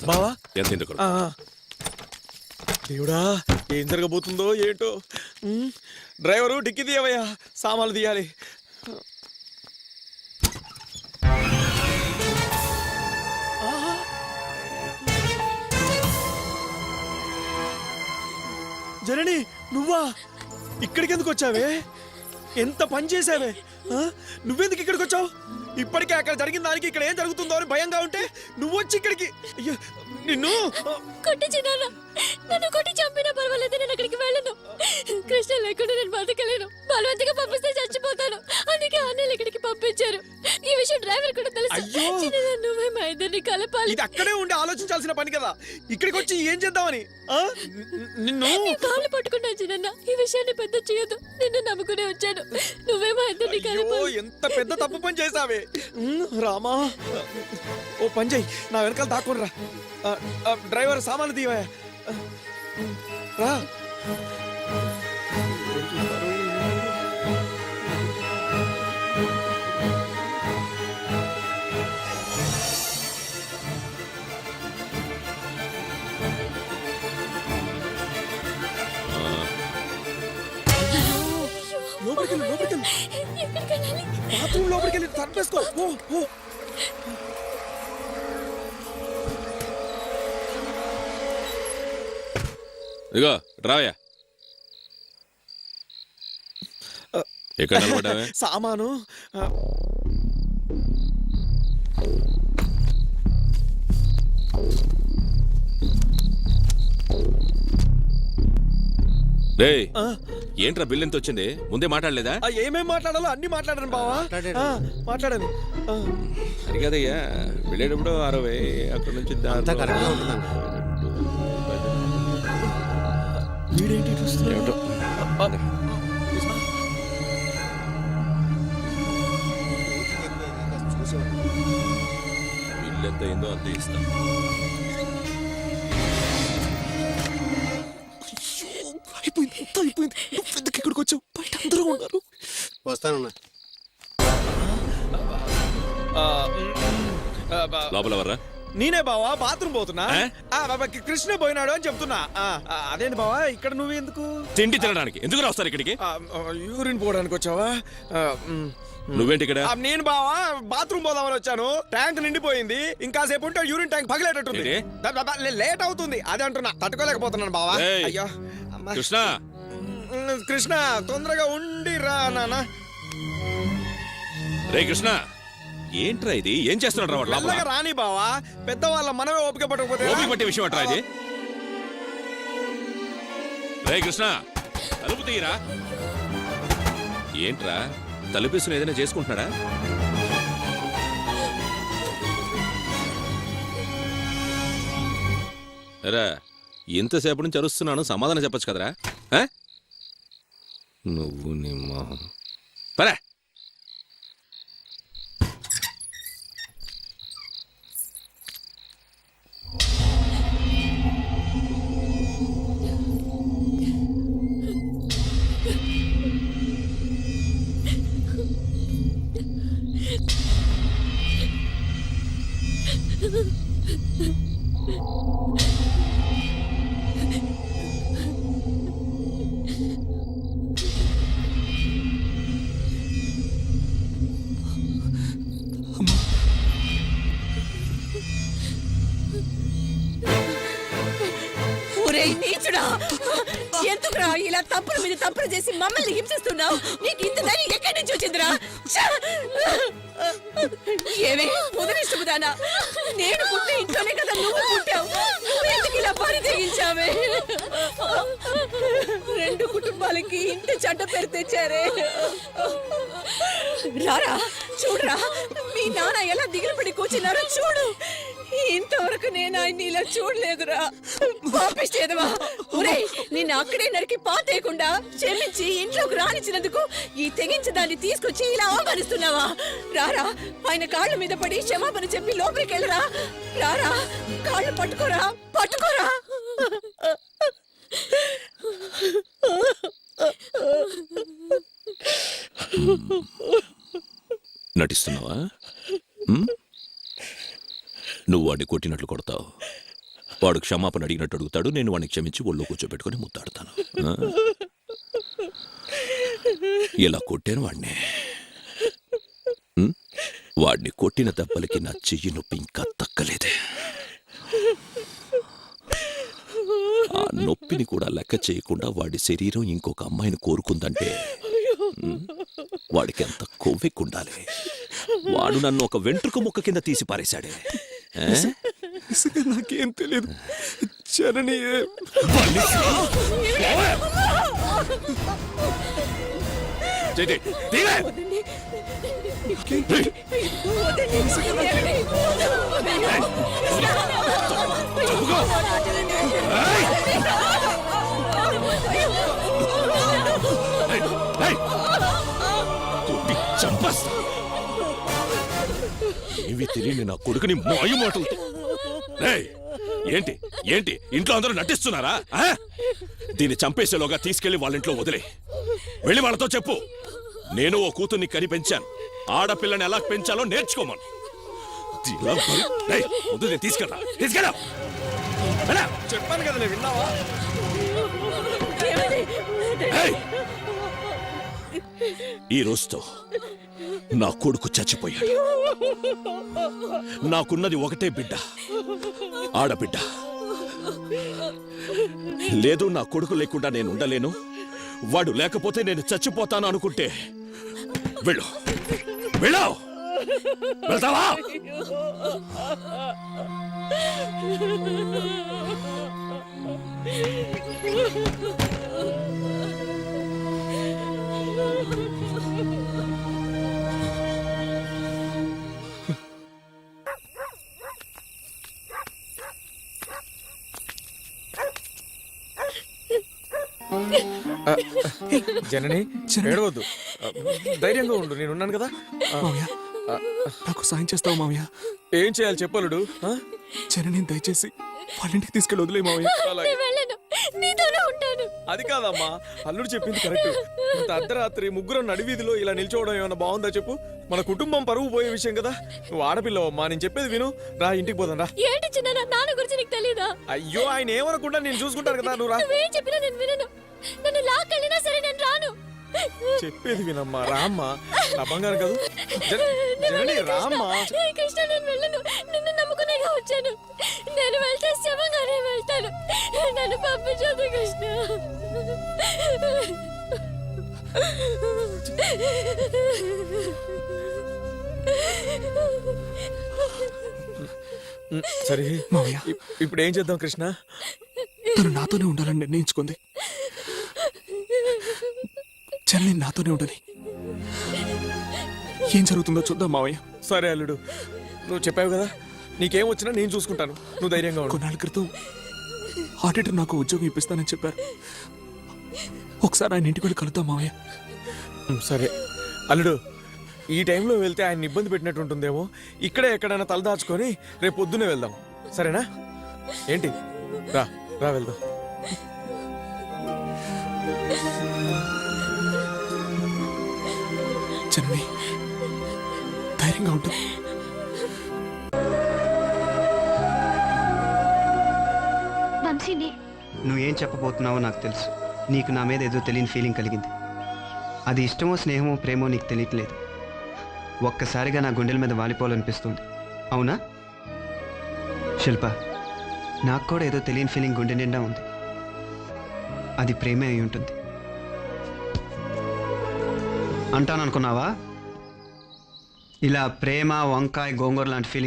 బావా దేవుడా, ఏం జరగబోతుందో ఏంటో. డ్రైవరు డిక్కి తీయవయ్యా, సామాన్లు తీయాలి. జనని, నువ్వా? ఇక్కడికి ఎందుకు వచ్చావే? ఎంత పని చేసావే? నువ్వెందుకు ఇక్కడికి వచ్చావు? ఇప్పటికే అక్కడ జరిగిన దానికి ఇక్కడ ఏం జరుగుతుందో అని భయంగా ఉంటే నువ్వు వచ్చి ఇక్కడికి. అయ్యో, నిన్ను నన్ను కొట్టి చంపినా పర్వాలేదు, నేను అక్కడికి వెళ్ళను. కృష్ణ లేకుండా నేను బతకలేను. బలవంతంగా పంపిస్తే చచ్చిపోతాను. అందుకే అన్నయ్య ఇక్కడికి పంపించారు. ఈ విషయం డ్రైవర్ కూడా తెలుసు. నువ్వే మా ఇద్దరిని కలపాలి. ఇది అక్కడే ఉండి ఆలోచించాల్సిన పని కదా, ఇక్కడికి వచ్చి ఏం చేద్దామని. నిన్ను కాళ్ళు పట్టుకున్నా చిన్న, ఈ విషయాన్ని పెద్ద చేయొద్దు. నిన్ను నమ్ముకునే వచ్చాను. నువ్వే మా ఇద్దరిని కలపాలి. ఎంత పెద్ద తప్పు పని చేసావే రామా. ఓ పని చెయ్యి, నా వెనకాల దాక్కుని రా. డ్రైవర్ సామాన్లు తీవా రా. బాత్రూమ్ లోపలికి వెళ్ళి తప్పేసుకో. ఇగో రావయ్యా. ఎక్కడ నిలబడ్డావే? సామాను ఏంట్రా బిల్ ఎంత వచ్చింది? ముందే మాట్లాడలేదా? ఏమేం మాట్లాడాలో అన్ని మాట్లాడాను బావా. మాట్లాడాను. అది కదయ్యా, వెళ్ళేటప్పుడు 60, అక్కడ నుంచి వీడేంటి చూస్తున్నాడు? బిల్ ఎంత అయిందో అంత ఇస్తా. అయిపోయింది. ఎందుకు ఇక్కడికి వచ్చావు? బయట అందరూ ఉన్నారు. వస్తానున్నా. లోపల వర్రా. నేనే బావా, బాత్రూమ్ పోతున్నా. కృష్ణ పోయినాడు అని చెప్తున్నా. అదేంటి బావా, ఇక్కడ నువ్వు ఎందుకు? తిండి తినడానికి ఎందుకు వస్తారు ఇక్కడికి? యూరిన్ పోవడానికి వచ్చావా? నువ్వేంటి ఇక్కడ? నేను బావా బాత్రూమ్ పోదామని వచ్చాను. ట్యాంక్ నిండిపోయింది. ఇంకా సేపు ఉంటే యూరిన్ ట్యాంక్ పగిలేటట్టుంది. లేట్ అవుతుంది అదే అంటున్నా, తట్టుకోలేకపోతున్నాను బావా. అయ్యో కృష్ణ, కృష్ణ తొందరగా ఉండి రా నాన్న. రే కృష్ణ, ఏంట్రా ఇది? ఏం చేస్తున్నాడు? రాని బావా, పెద్దవాళ్ళ మనమే ఓపిక పట్టకపోతే. ఓపిక పట్టే విషయం అంటారా ఇది? రే కృష్ణ, తలుపు తీయరా. ఏంట్రా తలుపేసుకుని ఏదైనా చేసుకుంటున్నాడా? రా, ఇంతసేపు నుంచి అరుస్తున్నాను, సమాధానం చెప్పచ్చు కదరా. నువ్వు నీ మొహం పరా. ఎందుకురా ఇలా తప్పుల మీద తప్పులు చేసి మమ్మల్ని హింసిస్తున్నావు? నీకు ఇంత ధైర్యం ఎక్కడి నుంచి వచ్చిందిరా? ఏమే ముదరిస్తుదానా, నేను పుట్టే ఇంట్లోనే కదా నువ్వు పుట్టావు. ఎందుకు ఇలా పని తెగించావే? 2 కుటుంబాలకి ఇంటి చెడ్డ పేరు తెచ్చారే. రారా చూడరా, మీ నాన్న ఎలా దిగులు పడి కూర్చున్నారో చూడు. ఇంతవరకు నేను ఆయన్ని ఇలా చూడలేదురా. పాపిస్తేదవా, నిన్ను అక్కడే నరికి పాతేయకుండా క్షమించి ఇంట్లోకి రానిచ్చినందుకు ఈ తెగించి దాన్ని తీసుకొచ్చి ఇలా అవమానిస్తున్నావా? రారా, ఆయన కాళ్ళ మీద పడి క్షమాపణ చెప్పి లోపలికి వెళ్ళరా. రారా, కాళ్ళు పట్టుకోరా. నటిస్తున్నావా? హ్మ్? నువ్వు వాడిని కొట్టినట్లు కొడతావు, వాడు క్షమాపణ అడిగినట్టు అడుగుతాడు, నేను వాడిని క్షమించి ఒళ్ళో కూర్చోబెట్టుకుని ముద్దాడుతాను. ఆ? ఇలా కొట్టాను వాడిని. వాడిని కొట్టిన దెబ్బలకి నా చెయ్యి నొప్పి ఇంకా తక్కలేదే. ఆ నొప్పిని కూడా లెక్క చేయకుండా వాడి శరీరం ఇంకొక అమ్మాయిని కోరుకుందంటే వాడికి ఎంత కొవ్వెక్కుండాలి. వాడు నన్ను ఒక వెంట్రుక ముక్క కింద తీసి పారేశాడే. నాకేం తెలియదు. జనని చంపస్తా. ఏవి తెలియని నా కొడుకుని మాయ మాటలతో. ఏంటి ఏంటి ఇంట్లో అందరూ నటిస్తున్నారా? దీన్ని చంపేసేలోగా తీసుకెళ్లి వాళ్ళ ఇంట్లో వదిలే. వెళ్ళి వాళ్ళతో చెప్పు, నేను ఓ కూతుర్ని కని పెంచాను, ఆడపిల్లని ఎలా పెంచాలో నేర్చుకోమను. తీసుకెళ్ళా తీసుకెళ్ళా. చెప్పాను కదా, నేను విన్నావా? ఈ రోజుతో నా కొడుకు చచ్చిపోయాడు. నాకున్నది ఒకటే బిడ్డ, ఆడబిడ్డ. లేదు, నా కొడుకు లేకుండా నేను ఉండలేను, వాడు లేకపోతే నేను చచ్చిపోతాను అనుకుంటే వెళ్ళు, వెళ్ళావు. వెళ్తావా? జనని ఏడవద్దు, ధైర్యంగా ఉండు, నేను ఉన్నాను కదా. మావయ్య, నాకు సాయం చేస్తావు మావయ్య? ఏం చేయాలి చెప్పలుడు? జనని దయచేసి వాళ్ళ ఇంటికి తీసుకెళ్ళి వదిలే మావయ్య. అది కాదమ్మా, అల్లుడు చెప్పింది కరెక్ట్. ఇంత అర్ధరాత్రి ముగ్గురు నడివీధిలో ఇలా నిల్చోవడం ఏమైనా బాగుందా చెప్పు? మన కుటుంబం పరువు పోయే విషయం కదా. నువ్వు ఆడపిల్లవమ్మా, నేను చెప్పేది విను. రా, ఇంటికి పోదాం రా. ఏంటి చిన్న, నాన్న గురించి నీకు తెలీదా? అయ్యో, ఆయన ఏమనుకుంటా, నేను చూసుకుంటాను కదా. నువ్వు రా. నువ్వేం చెప్పినా నేను వినను. నన్ను లాక్కెళ్ళినా సరే నేను రాను. చెప్పేది వినమ్మా, రామ్మా, నా బంగారు కదా. జనని రామ్మా. కృష్ణ, నేను వెళ్ళను. నిన్ను నమ్ముకునేగా వచ్చాను. నేను వెళ్తే శవంగానే వెళ్తాను. నన్ను పంపించదు కృష్ణ. సరే మావయ్య, ఇప్పుడు ఏం చేద్దాం కృష్ణ? తను నాతోనే ఉండాలని నిర్ణయించుకుంది. జనని నాతోనే ఉండని. ఏం జరుగుతుందో చూద్దాం మావయ్య. సరే అల్లుడు, నువ్వు చెప్పావు కదా, నీకేం వచ్చినా నేను చూసుకుంటాను, నువ్వు ధైర్యంగా ఉండు. కొన్నాళ్ళ క్రితం ఆడిటర్ నాకు ఉద్యోగం ఇప్పిస్తానని చెప్పారు. ఒకసారి ఆయన ఇంటికి వెళ్ళి కలుద్దాం మావయ్య. సరే అల్లుడు, ఈ టైంలో వెళ్తే ఆయన ఇబ్బంది పెట్టినట్టు ఉంటుందేమో. ఇక్కడే ఎక్కడైనా తలదాచుకొని రేపు పొద్దునే వెళ్దాం, సరేనా? ఏంటి, రా రా వెళ్దాం. జనని ధైర్యంగా ఉంటుంది. నువ్వేం చెప్పబోతున్నావో నాకు తెలుసు. నీకు నా మీద ఏదో తెలియని ఫీలింగ్ కలిగింది. అది ఇష్టమో స్నేహమో ప్రేమో నీకు తెలియట్లేదు. ఒక్కసారిగా నా గుండెల మీద వాలిపోవాలనిపిస్తుంది. అవునా శిల్ప? నాకు కూడా ఏదో తెలియని ఫీలింగ్ గుండె నిండా ఉంది. అది ప్రేమే అయి ఉంటుంది అంటాననుకున్నావా? ఇలా ప్రేమ, వంకాయ, గోంగూర లాంటి ఫీలింగ్స్